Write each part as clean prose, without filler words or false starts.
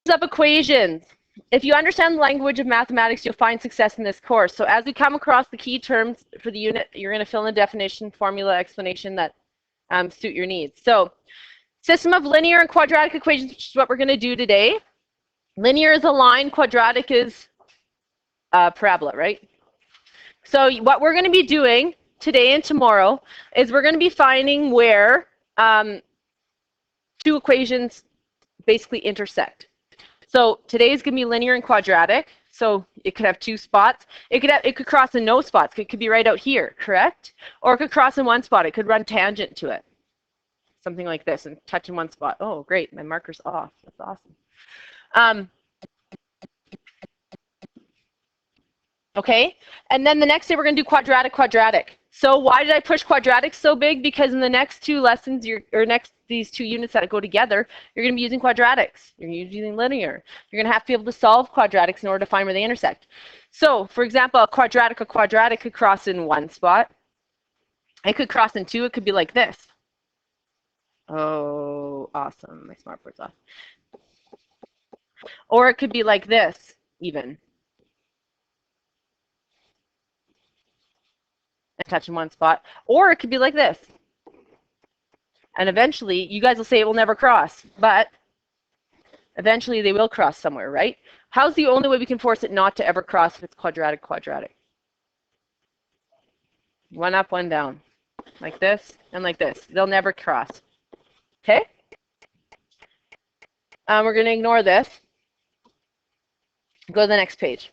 of equations. If you understand the language of mathematics, you'll find success in this course. So as we come across the key terms for the unit, you're going to fill in the definition, formula, explanation that suit your needs. So system of linear and quadratic equations, which is what we're going to do today. Linear is a line, quadratic is a parabola, right? So what we're going to be doing today and tomorrow is we're going to be finding where two equations basically intersect. So today is going to be linear and quadratic. So it could have two spots. It could cross in no spots. It could be right out here, correct? Or it could cross in one spot. It could run tangent to it. Something like this and touch in one spot. Oh, great. My marker's off. That's awesome. Okay. And then the next day we're going to do quadratic-quadratic. So why did I push quadratic so big? Because in the next two lessons, these two units that go together, you're going to be using quadratics. You're using linear. You're going to have to be able to solve quadratics in order to find where they intersect. So, for example, a quadratic could cross in one spot. It could cross in two. It could be like this. Oh, awesome. My smartboard's off. Or it could be like this, even. And touch in one spot. Or it could be like this. And eventually, you guys will say it will never cross, but eventually they will cross somewhere, right? How's the only way we can force it not to ever cross if it's quadratic-quadratic? One up, one down. Like this and like this. They'll never cross. Okay? We're going to ignore this. Go to the next page.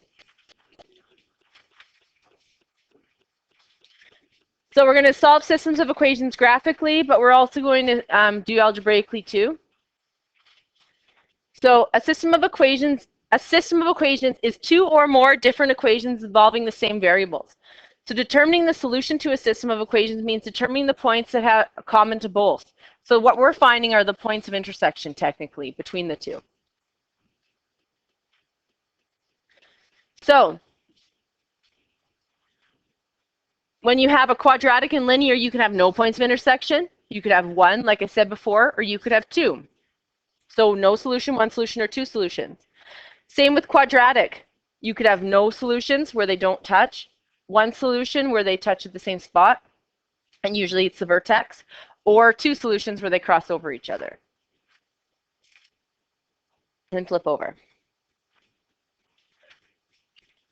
So we're going to solve systems of equations graphically, but we're also going to do algebraically too. So a system of equations is two or more different equations involving the same variables. So determining the solution to a system of equations means determining the points that have common to both. So what we're finding are the points of intersection, technically, between the two. So when you have a quadratic and linear, you can have no points of intersection. You could have one, like I said before, or you could have two. So no solution, one solution, or two solutions. Same with quadratic. You could have no solutions where they don't touch, one solution where they touch at the same spot, and usually it's the vertex, or two solutions where they cross over each other. And flip over.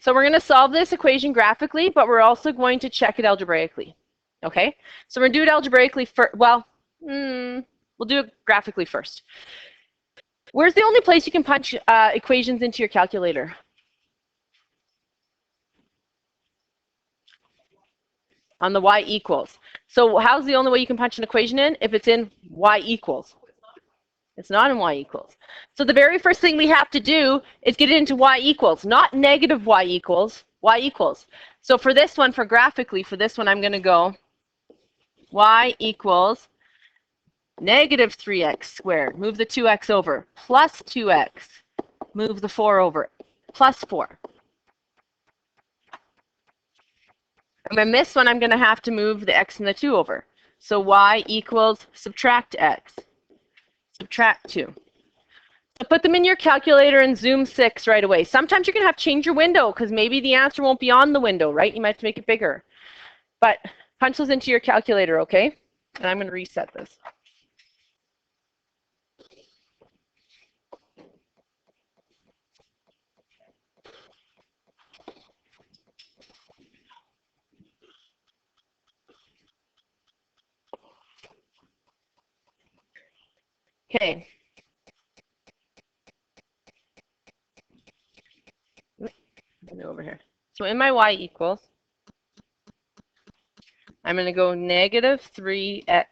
So we're going to solve this equation graphically, but we're also going to check it algebraically. Okay? So we're going to do it algebraically first. Well, we'll do it graphically first. Where's the only place you can punch equations into your calculator? On the y equals. So how's the only way you can punch an equation in? If it's in y equals. It's not in y equals. So the very first thing we have to do is get it into y equals, not negative y equals, y equals. So for this one, for graphically, for this one, I'm going to go y equals negative 3x squared. Move the 2x over. Plus 2x. Move the 4 over. Plus 4. And in this one, I'm going to have to move the x and the 2 over. So y equals subtract x. Subtract 2. So put them in your calculator and zoom 6 right away. Sometimes you're going to have to change your window because maybe the answer won't be on the window, right? You might have to make it bigger. But punch those into your calculator, okay? And I'm going to reset this. Okay. Over here. So in my y equals, I'm going to go negative 3x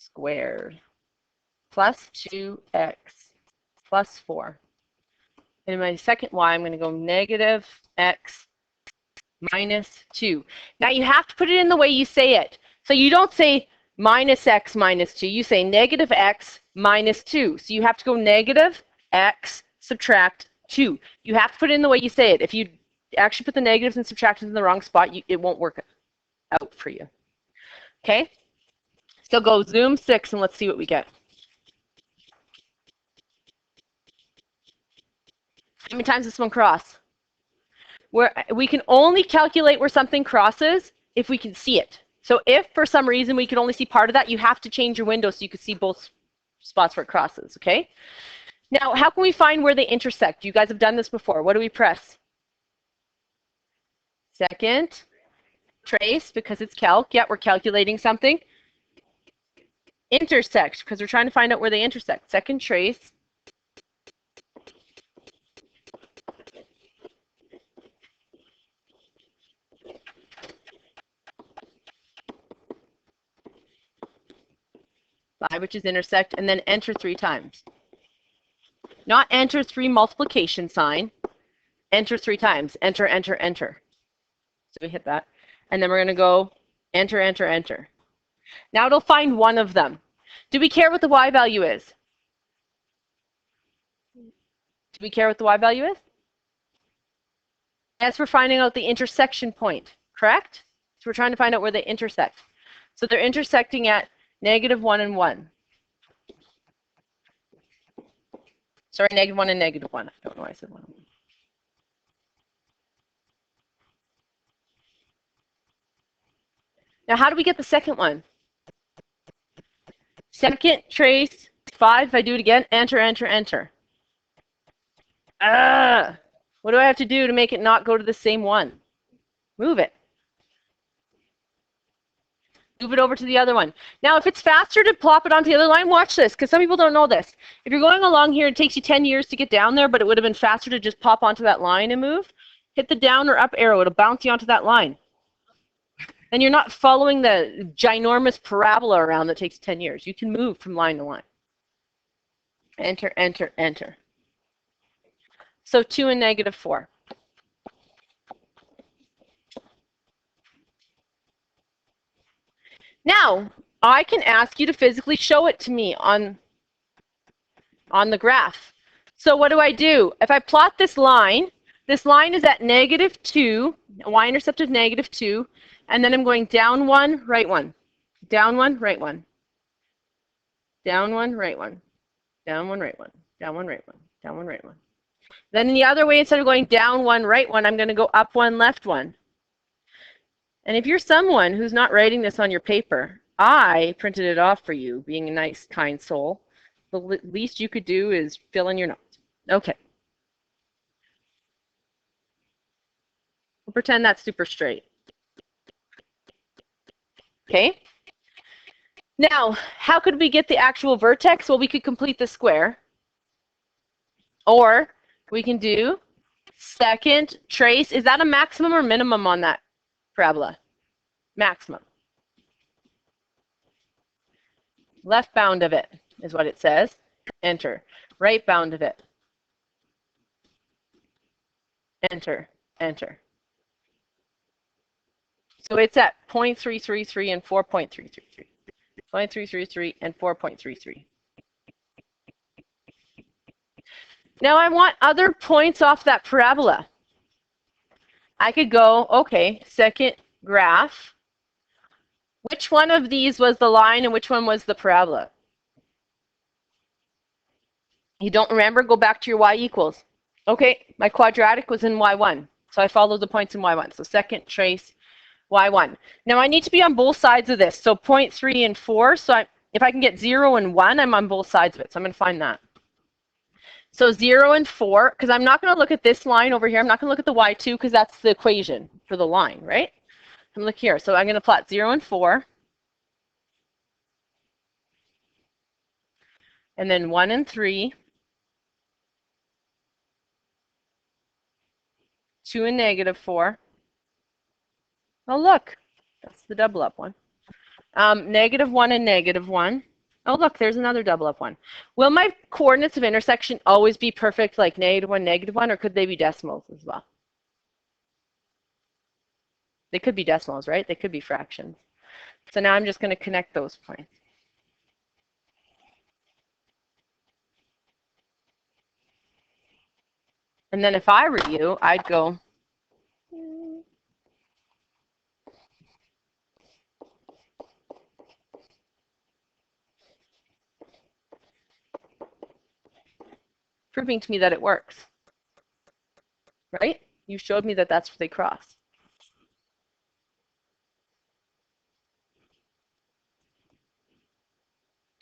squared plus 2x plus 4. In my second y, I'm going to go negative x minus 2. Now you have to put it in the way you say it. So you don't say minus x minus 2. You say negative x minus 2. So you have to go negative x subtract 2. You have to put it in the way you say it. If you actually put the negatives and subtractions in the wrong spot, it won't work out for you. Okay? So go zoom 6 and let's see what we get. How many times does this one cross? Where we can only calculate where something crosses if we can see it. So if for some reason we can only see part of that, you have to change your window so you can see both spots where it crosses, okay? Now, how can we find where they intersect? You guys have done this before. What do we press? Second, trace, because it's calc. Yeah, we're calculating something. Intersect, because we're trying to find out where they intersect. Second, trace. Which is intersect, and then enter 3 times. Not enter 3 multiplication sign. Enter 3 times. Enter, enter, enter. So we hit that. And then we're going to go enter, enter, enter. Now it'll find one of them. Do we care what the y value is? Do we care what the y value is? Yes, we're finding out the intersection point, correct? So we're trying to find out where they intersect. So they're intersecting at -1 and 1. Sorry, -1 and -1. I don't know why I said 1. Now, how do we get the second one? Second, trace, 5. If I do it again, enter, enter, enter. What do I have to do to make it not go to the same one? Move it. Move it over to the other one. Now, if it's faster to plop it onto the other line, watch this, because some people don't know this. If you're going along here, it takes you 10 years to get down there, but it would have been faster to just pop onto that line and move. Hit the down or up arrow. It'll bounce you onto that line. And you're not following the ginormous parabola around that takes 10 years. You can move from line to line. Enter, enter, enter. So 2 and -4. Now, I can ask you to physically show it to me on the graph. So what do? If I plot this line is at -2, y-intercept of -2, and then I'm going down 1, right 1, down 1, right 1, down 1, right 1, down 1, right 1, down 1, right 1, down 1, right 1. Then in the other way, instead of going down 1, right 1, I'm going to go up 1, left 1. And if you're someone who's not writing this on your paper, I printed it off for you, being a nice, kind soul. The least you could do is fill in your notes. Okay. We'll pretend that's super straight. Okay. Now, how could we get the actual vertex? Well, we could complete the square. Or we can do second trace. Is that a maximum or minimum on that parabola? Maximum. Left bound of it is what it says. Enter. Right bound of it. Enter. Enter. So it's at 0.333 and 4.333. 0.333 and 4.33. Now I want other points off that parabola. I could go, okay, second graph. Which one of these was the line and which one was the parabola? You don't remember? Go back to your y equals. Okay, my quadratic was in y1. So I followed the points in y1. So second trace y1. Now I need to be on both sides of this. So 0.3 and 4. So if I can get 0 and 1, I'm on both sides of it. So I'm going to find that. So 0 and 4, because I'm not going to look at this line over here. I'm not going to look at the y2 because that's the equation for the line, right? I'm look here. So I'm going to plot 0 and 4. And then 1 and 3. 2 and -4. Oh, look. That's the double up one. -1 and -1. Oh, look, there's another double up one. Will my coordinates of intersection always be perfect, like -1, -1, or could they be decimals as well? They could be decimals, right? They could be fractions. So now I'm just going to connect those points. And then if I were you, I'd go, proving to me that it works. right? You showed me that that's where they cross.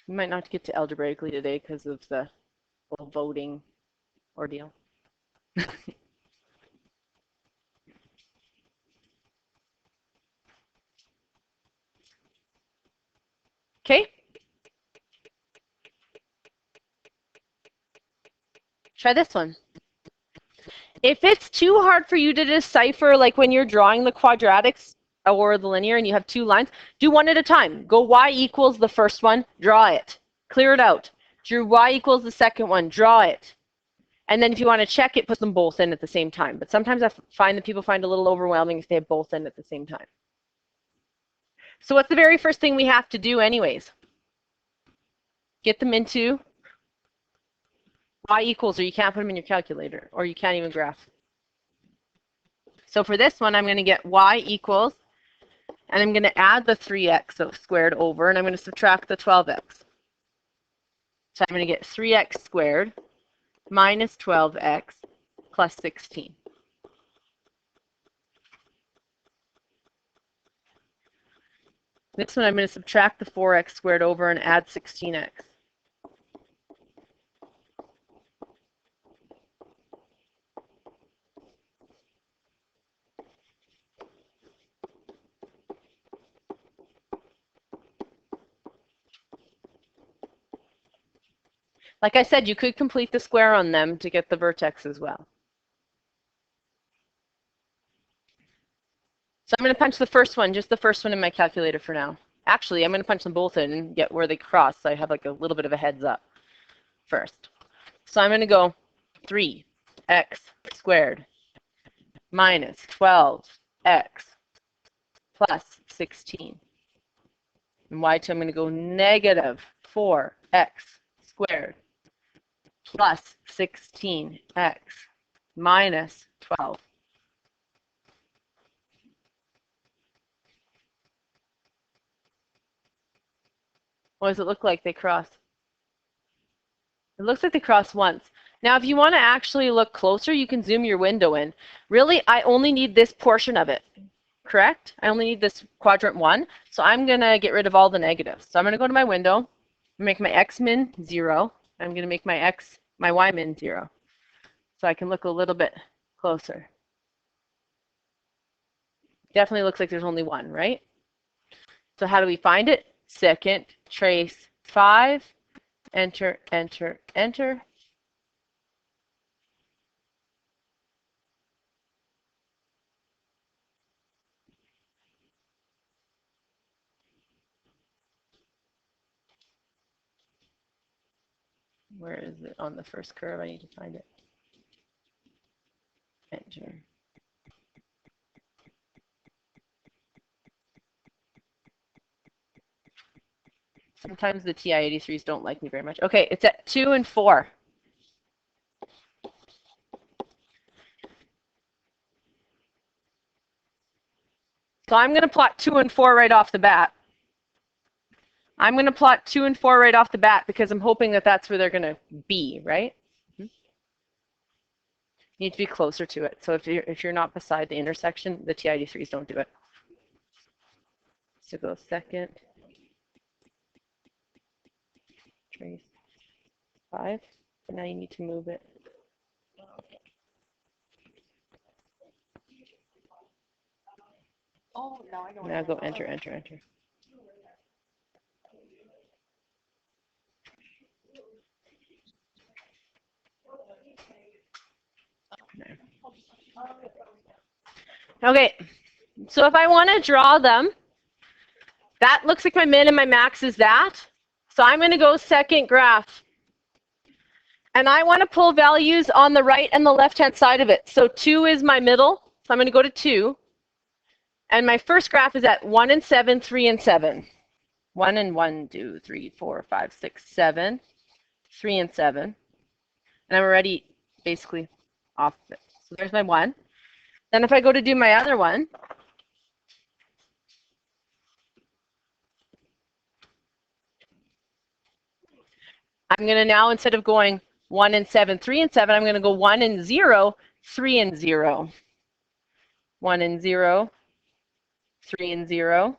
We might not get to algebraically today because of the whole voting ordeal. Okay. Try this one. If it's too hard for you to decipher, like when you're drawing the quadratics or the linear and you have two lines, do one at a time. Go y equals the first one, draw it. Clear it out. Drew y equals the second one, draw it. And then if you want to check it, put them both in at the same time. But sometimes I find that people find it a little overwhelming if they have both in at the same time. So what's the very first thing we have to do anyways? Get them into y equals, or you can't put them in your calculator, or you can't even graph. So for this one, I'm going to get y equals, and I'm going to add the 3x squared over, and I'm going to subtract the 12x. So I'm going to get 3x squared minus 12x plus 16. This one, I'm going to subtract the 4x squared over and add 16x. Like I said, you could complete the square on them to get the vertex as well. So I'm going to punch the first one, just the first one in my calculator for now. Actually, I'm going to punch them both in and get where they cross, so I have like a little bit of a heads up first. So I'm going to go 3x squared minus 12x plus 16. And y2, I'm going to go negative 4x squared plus 16x minus 12. What does it look like they cross? It looks like they cross once. Now, if you want to actually look closer, you can zoom your window in. Really, I only need this portion of it, correct? I only need this quadrant 1. So I'm going to get rid of all the negatives. So I'm going to go to my window, make my x min 0. I'm going to make my y min 0. So I can look a little bit closer. Definitely looks like there's only one, right? So how do we find it? Second trace 5, enter, enter, enter. Where is it on the first curve? I need to find it. Enter. Sometimes the TI-83s don't like me very much. Okay, it's at 2 and 4. So I'm going to plot 2 and 4 right off the bat. I'm going to plot 2 and 4 right off the bat because I'm hoping that that's where they're going to be, right? You need to be closer to it. So if you're not beside the intersection, the TI-83s don't do it. So go second, trace 5. And now you need to move it. Oh, now I know. Now go enter, enter, enter. Okay, so if I want to draw them, that looks like my min and my max is that. So I'm going to go second graph. And I want to pull values on the right and the left-hand side of it. So 2 is my middle. So I'm going to go to 2. And my first graph is at 1 and 7, 3 and 7. 1 and 1, 2, 3, 4, 5, 6, 7. 3 and 7. And I'm already basically off of it. So there's my 1. Then if I go to do my other one, I'm going to now, instead of going 1 and 7, 3 and 7. I'm going to go 1 and 0, 3 and 0. 1 and 0, 3 and 0.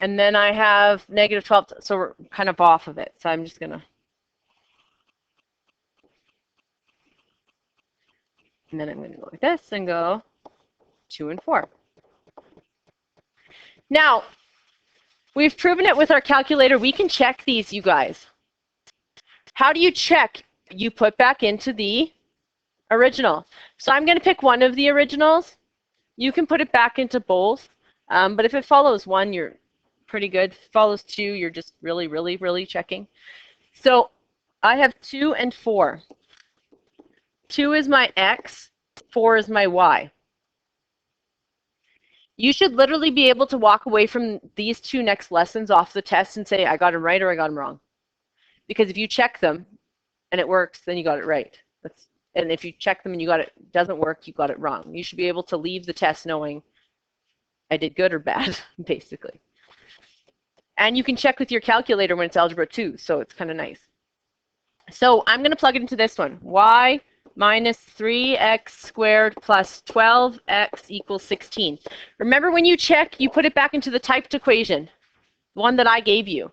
And then I have negative 12, so we're kind of off of it. So I'm just going to. And then I'm going to go like this and go 2 and 4. Now, we've proven it with our calculator. We can check these, you guys. How do you check? You put back into the original. So I'm going to pick one of the originals. You can put it back into both. But if it follows 1, you're pretty good. If it follows 2, you're just really, really, really checking. So I have 2 and 4. 2 is my x, 4 is my y. You should literally be able to walk away from these 2 next lessons off the test and say, I got them right or I got them wrong. Because if you check them and it works, then you got it right. And if you check them and it doesn't work, you got it wrong. You should be able to leave the test knowing I did good or bad, basically. And you can check with your calculator when it's algebra 2, so it's kind of nice. So I'm going to plug it into this one. Y minus 3x squared plus 12x equals 16. Remember, when you check, you put it back into the typed equation, the one that I gave you.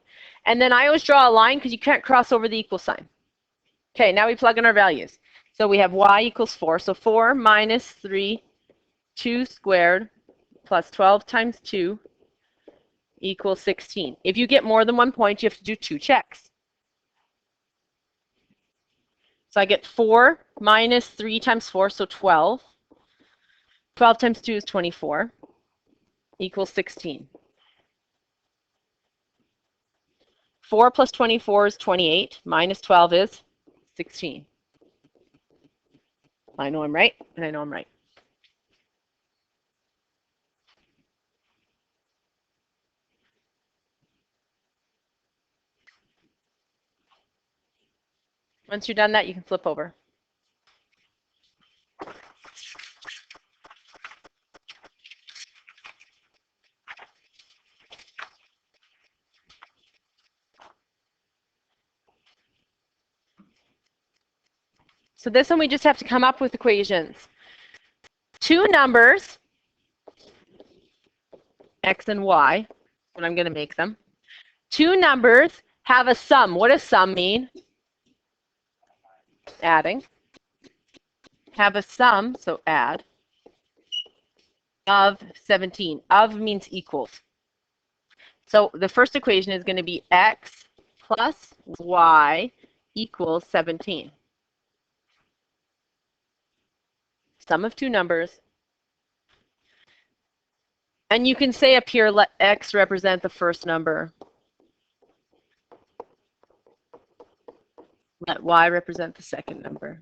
And then I always draw a line because you can't cross over the equal sign. Okay, now we plug in our values. So we have y equals 4. So 4 minus 3, 2 squared plus 12 times 2 equals 16. If you get more than 1 point, you have to do 2 checks. So I get 4 minus 3 times 4, so 12. 12 times 2 is 24, equals 16. 4 plus 24 is 28, minus 12 is 16. I know I'm right, and I know I'm right. Once you're done that, you can flip over. So this one, we just have to come up with equations. 2 numbers, x and y, and I'm going to make them. 2 numbers have a sum. What does sum mean? Adding. Have a sum, so add, of 17. Of means equals. So the first equation is going to be x plus y equals 17. Sum of 2 numbers. And you can say up here, let x represent the first number. Let y represent the second number.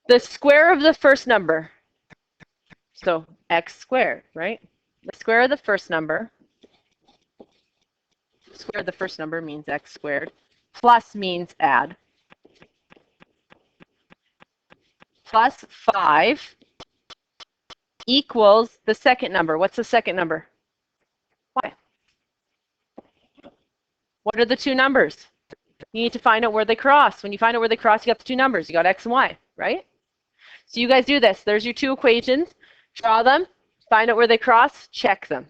The square of the first number. So x squared, right? The square of the first number. Square of the first number means x squared. Plus means add. Plus 5 equals the second number. What's the second number? Y. What are the 2 numbers? You need to find out where they cross. When you find out where they cross, you got the 2 numbers. You got x and y, right? So you guys do this. There's your 2 equations. Draw them. Find out where they cross. Check them.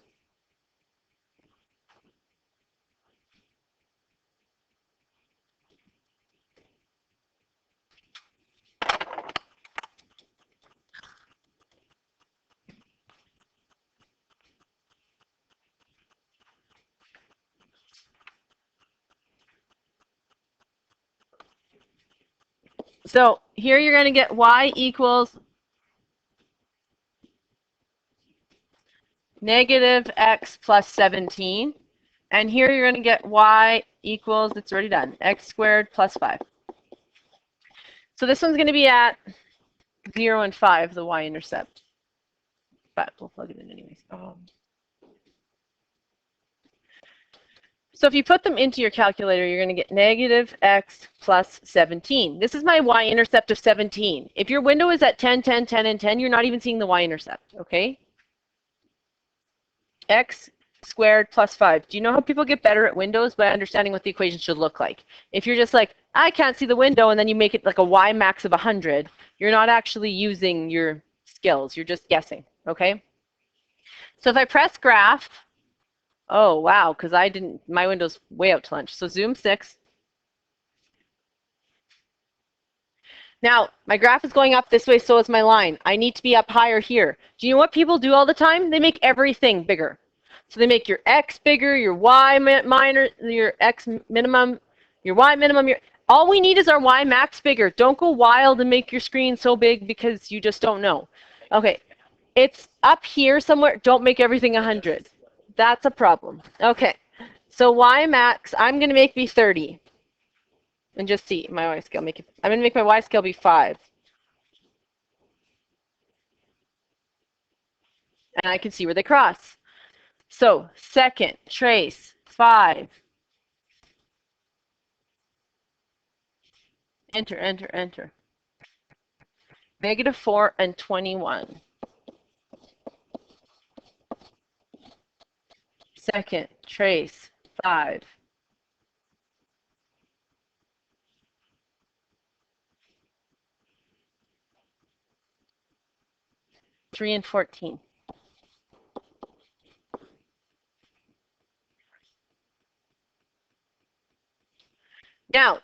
So here you're going to get y equals negative x plus 17. And here you're going to get y equals, it's already done, x squared plus 5. So this one's going to be at 0 and 5, the y-intercept. But we'll plug it in anyways. So if you put them into your calculator, you're going to get negative x plus 17. This is my y-intercept of 17. If your window is at 10, 10, 10, and 10, you're not even seeing the y-intercept, okay? x squared plus 5. Do you know how people get better at windows? By understanding what the equation should look like. If you're just like, I can't see the window, and then you make it like a y max of 100, you're not actually using your skills. You're just guessing, okay? So if I press graph, oh, wow, because my window's way out to lunch. So zoom 6. Now, my graph is going up this way, so is my line. I need to be up higher here. Do you know what people do all the time? They make everything bigger. So they make your x bigger, your y minor, your x minimum, your y minimum. All we need is our y max bigger. Don't go wild and make your screen so big because you just don't know. Okay, it's up here somewhere. Don't make everything 100. That's a problem. Okay, so y max, I'm going to make be 30. And just see my y scale. I'm going to make my y scale be 5. And I can see where they cross. So second, trace, 5. Enter, enter, enter. -4 and 21. Second, trace, 5. -3 and 14. Now,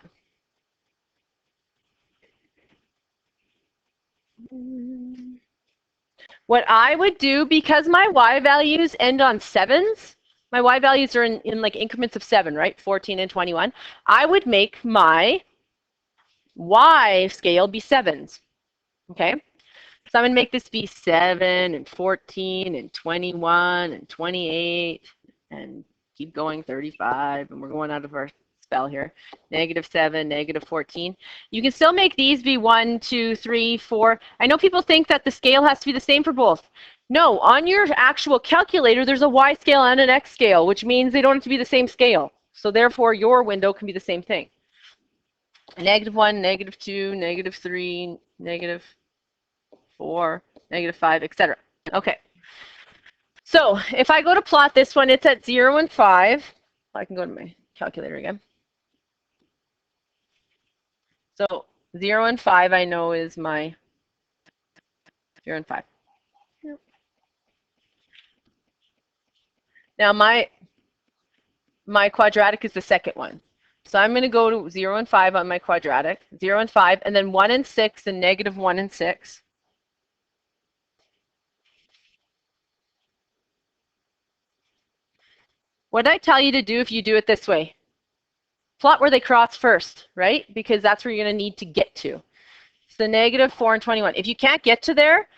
what I would do, because my y values end on 7s, my y values are in like increments of 7, right? 14 and 21. I would make my y scale be 7s, okay? So I'm going to make this be 7 and 14 and 21 and 28 and keep going, 35, and we're going out of our spell here. -7, -14. You can still make these be 1, 2, 3, 4. I know people think that the scale has to be the same for both. No, on your actual calculator, there's a y scale and an x scale, which means they don't have to be the same scale. So therefore, your window can be the same thing. -1, -2, -3, -4, -5, etc. Okay. So if I go to plot this one, it's at 0 and 5. I can go to my calculator again. So 0 and 5 I know is my 0 and 5. Yep. Now my quadratic is the second one. So I'm going to go to 0 and 5 on my quadratic, 0 and 5, and then 1 and 6 and -1 and 6. What did I tell you to do if you do it this way? Plot where they cross first, right? Because that's where you're going to need to get to. So -4 and 21. If you can't get to there,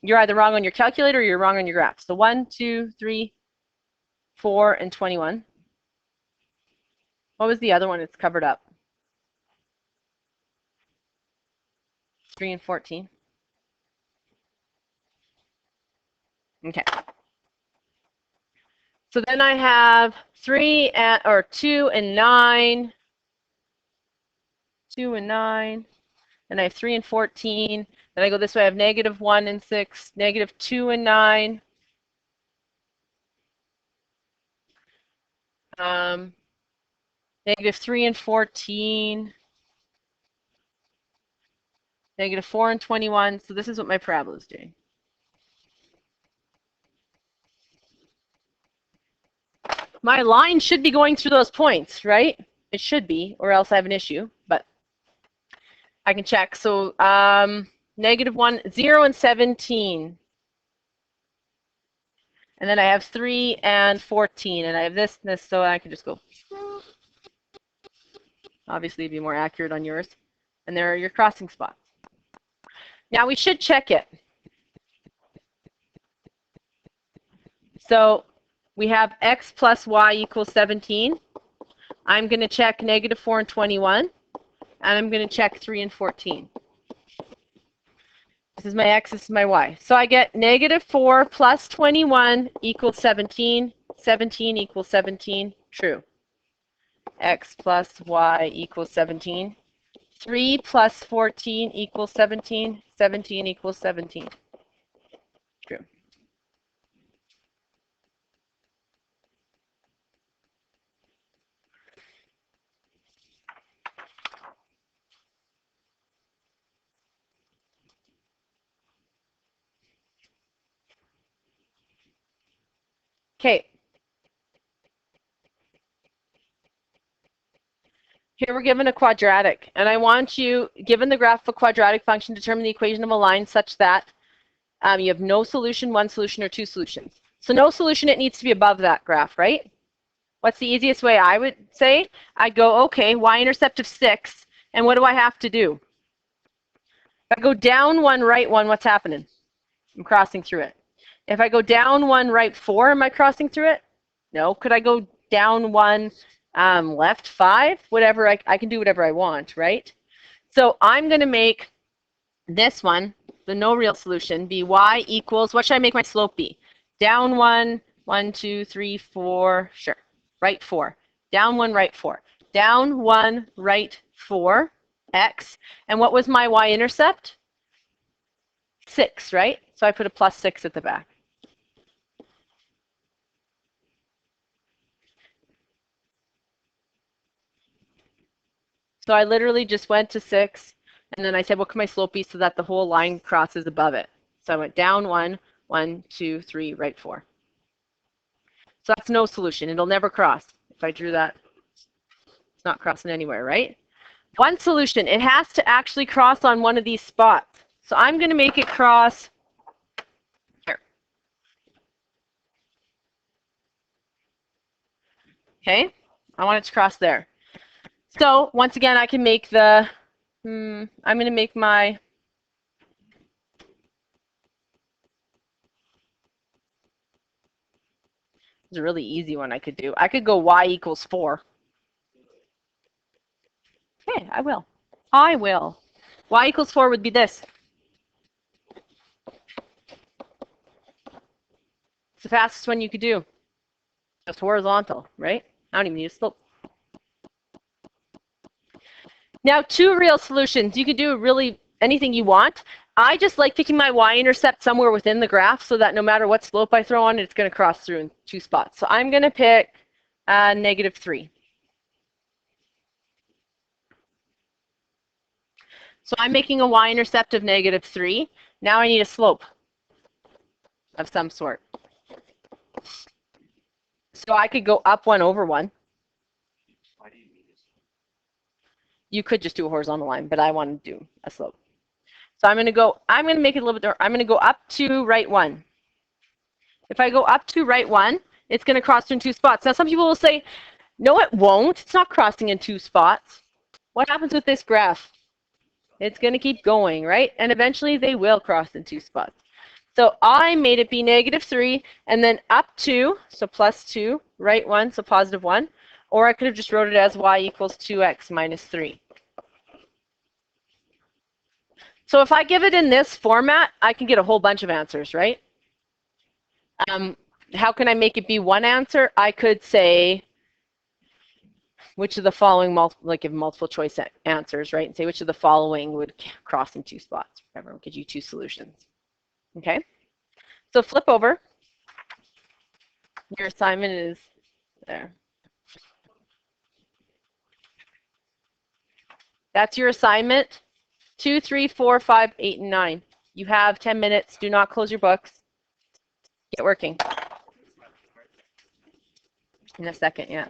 you're either wrong on your calculator or you're wrong on your graph. So 1, 2, 3, 4, and 21. What was the other one? It's covered up. 3 and 14. Okay. So then I have 2 and 9. 2 and 9. And I have 3 and 14. Then I go this way. I have -1 and 6, -2 and 9. -3 and 14. -4 and 21. So this is what my parabola is doing. My line should be going through those points, right? It should be, or else I have an issue, but I can check. So -1, 0 and 17. And then I have 3 and 14. And I have this and this, so I can just go. Obviously, it'd be more accurate on yours. And there are your crossing spots. Now we should check it. So we have x plus y equals 17. I'm going to check -4 and 21. And I'm going to check 3 and 14. This is my x, this is my y. So I get -4 plus 21 equals 17. 17 equals 17. True. X plus y equals 17. 3 plus 14 equals 17. 17 equals 17. True. Here we're given a quadratic, and I want you, given the graph of a quadratic function, determine the equation of a line such that you have no solution, one solution, or two solutions. So no solution, it needs to be above that graph, right? What's the easiest way I would say? I'd go, okay, y-intercept of 6, and what do I have to do? If I go down 1, right 1, what's happening? I'm crossing through it. If I go down 1, right 4, am I crossing through it? No. Could I go down 1, left 5? Whatever, I can do whatever I want, right? So I'm going to make this one, the no real solution, be y equals, what should I make my slope be? Down 1, 1, 2, 3, 4, sure. Right 4. Down 1, right 4. Down 1, right 4, x. And what was my y-intercept? 6, right? So I put a plus 6 at the back. So I literally just went to 6, and then I said, what can my slope be so that the whole line crosses above it? So I went down 1, 1, 2, 3, right 4. So that's no solution. It'll never cross. If I drew that, it's not crossing anywhere, right? One solution, it has to actually cross on one of these spots. So I'm going to make it cross here. Okay, I want it to cross there. So once again, I can make the, I'm going to make my, it's a really easy one I could do. I could go y equals 4. Okay, I will. I will. Y equals 4 would be this. It's the fastest one you could do. Just horizontal, right? I don't even need a slope. Now, two real solutions. You could do really anything you want. I just like picking my y-intercept somewhere within the graph so that no matter what slope I throw on it, it's going to cross through in two spots. So I'm going to pick -3. So I'm making a y-intercept of -3. Now I need a slope of some sort. So I could go up 1 over 1. You could just do a horizontal line, but I want to do a slope. So I'm going to make it a little bit darker. I'm going to go up to right 1. If I go up to right 1, it's going to cross in two spots. Now some people will say, no, it won't. It's not crossing in two spots. What happens with this graph? It's going to keep going, right? And eventually they will cross in two spots. So I made it be -3 and then up 2, so +2, right 1, so +1. Or I could have just wrote it as y equals 2x minus 3. So if I give it in this format, I can get a whole bunch of answers, right? How can I make it be one answer? I could say, which of the following, give multiple choice answers, right? And say which of the following would cross in two spots. Whatever, give you two solutions. Okay? So flip over. Your assignment is there. That's your assignment. 2, 3, 4, 5, 8, and 9. You have 10 minutes. Do not close your books. Get working. In a second, yeah.